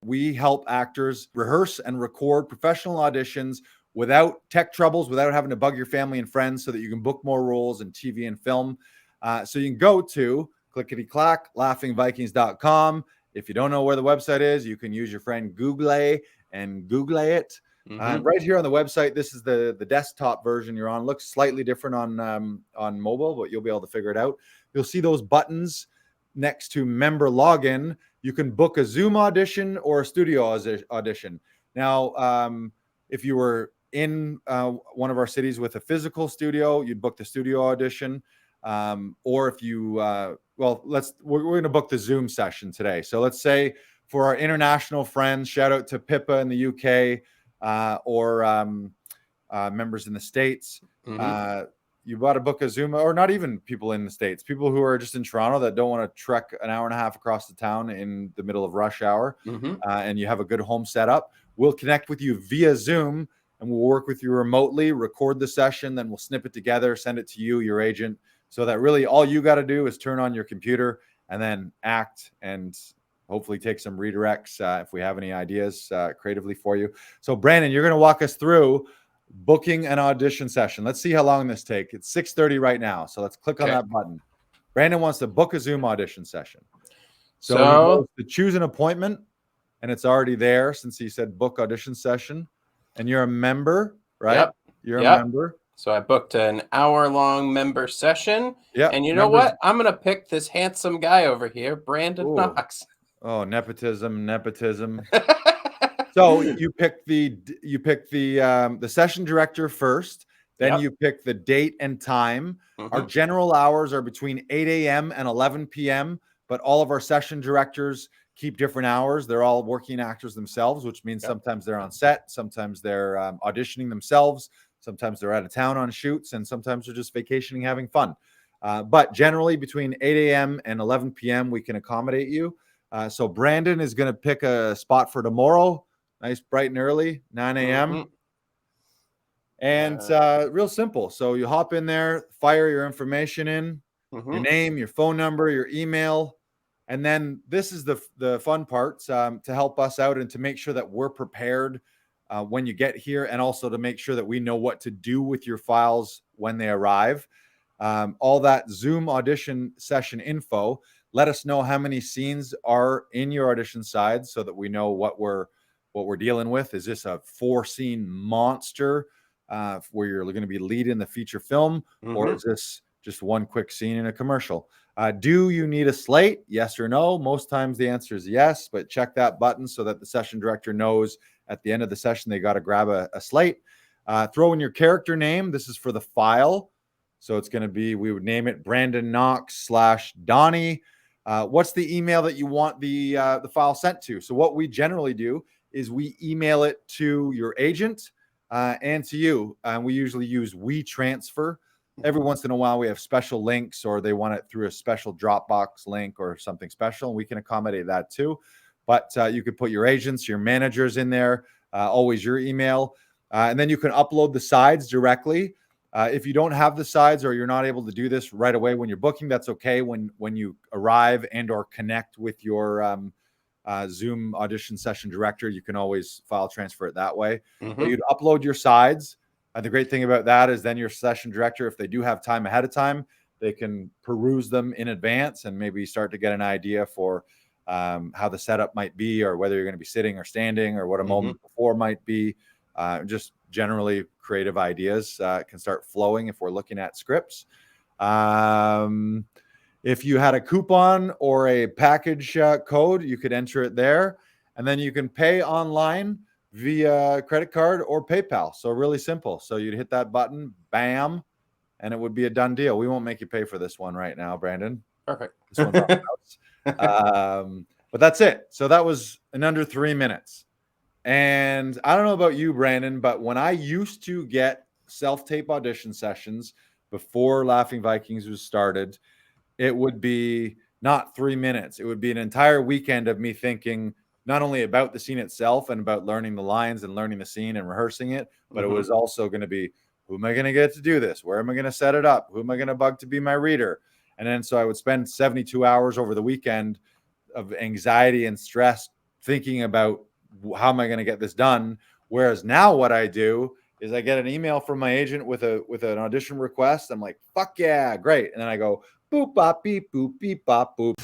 We help actors rehearse and record professional auditions without tech troubles, without having to bug your family and friends, so that you can book more roles in TV and film. So you can go to clickety-clack, laughingvikings.com. If you don't know where the website is, you can use your friend Google and Google it. Right here on the website, this is the desktop version you're on. Looks slightly different on mobile, but you'll be able to figure it out. You'll see those buttons next to member login. You can book a Zoom audition or a studio audition. Now, if you were in one of our cities with a physical studio, you'd book the studio audition. Or if you, we're going to book the Zoom session today. So let's say for our international friends, shout out to Pippa in the UK, or members in the States. You got to book a Zoom, or not even people in the States, people who are just in Toronto that don't want to trek an hour and a half across the town in the middle of rush hour, and you have a good home setup. We'll connect with you via Zoom, and we'll work with you remotely, record the session, then we'll snip it together, send it to you, your agent, so that really all you got to do is turn on your computer and then act and hopefully take some redirects if we have any ideas creatively for you. So Brandon, you're going to walk us through booking an audition session. Let's see how long this takes. It's 6:30 right now. So let's click on that button. Brandon wants to book a Zoom audition session. So he goes to choose an appointment, and it's already there since he said book audition session. And you're a member, right? Yep. You're a member. So I booked an hour-long member session. Yeah. And you know what? I'm going to pick this handsome guy over here, Brandon Knox. Oh, nepotism. So you pick the session director first, then you pick the date and time. Our general hours are between 8 a.m. and 11 p.m., but all of our session directors keep different hours. They're all working actors themselves, which means sometimes they're on set, sometimes they're auditioning themselves, sometimes they're out of town on shoots, and sometimes they're just vacationing, having fun. But generally between 8 a.m. and 11 p.m., we can accommodate you. So Brandon is going to pick a spot for tomorrow. Nice, bright and early, 9 a.m. And real simple. So you hop in there, fire your information in, your name, your phone number, your email. And then this is the fun part to help us out and to make sure that we're prepared when you get here, and also to make sure that we know what to do with your files when they arrive. All that Zoom audition session info. Let us know how many scenes are in your audition side so that we know what we're dealing with. Is this a 4-scene monster where you're going to be leading the feature film, or is this just one quick scene in a commercial? Do you need a slate? Yes or no? Most times the answer is yes, but check that button so that the session director knows at the end of the session they got to grab a slate. Throw in your character name. This is for the file. So it's going to be, we would name it Brandon Knox /Donnie. What's the email that you want the file sent to? So what we generally do is we email it to your agent and to you. And we usually use WeTransfer. Every once in a while, we have special links, or they want it through a special Dropbox link or something special, and we can accommodate that too. But you could put your agents, your managers in there, always your email. And then you can upload the sides directly. If you don't have the sides, or you're not able to do this right away when you're booking, that's okay. When you arrive and or connect with your Zoom audition session director, you can always file transfer it that way. But you'd upload your sides. And the great thing about that is then your session director, if they do have time ahead of time, they can peruse them in advance and maybe start to get an idea for how the setup might be, or whether you're going to be sitting or standing, or what a moment before might be. Just generally creative ideas can start flowing if we're looking at scripts. If you had a coupon or a package code, you could enter it there, and then you can pay online via credit card or PayPal. So really simple. So you'd hit that button, bam, and it would be a done deal. We won't make you pay for this one right now, Brandon. Perfect. This one's but that's it. So that was in under 3 minutes. And I don't know about you, Brandon, but when I used to get self-tape audition sessions before Laughing Vikings was started, it would be not 3 minutes. It would be an entire weekend of me thinking not only about the scene itself and about learning the lines and learning the scene and rehearsing it, but it was also going to be, who am I going to get to do this? Where am I going to set it up? Who am I going to bug to be my reader? And then so I would spend 72 hours over the weekend of anxiety and stress thinking about how am I going to get this done. Whereas now what I do is I get an email from my agent with an audition request. I'm like, fuck yeah, great. And then I go boop bop beep boop beep bop boop.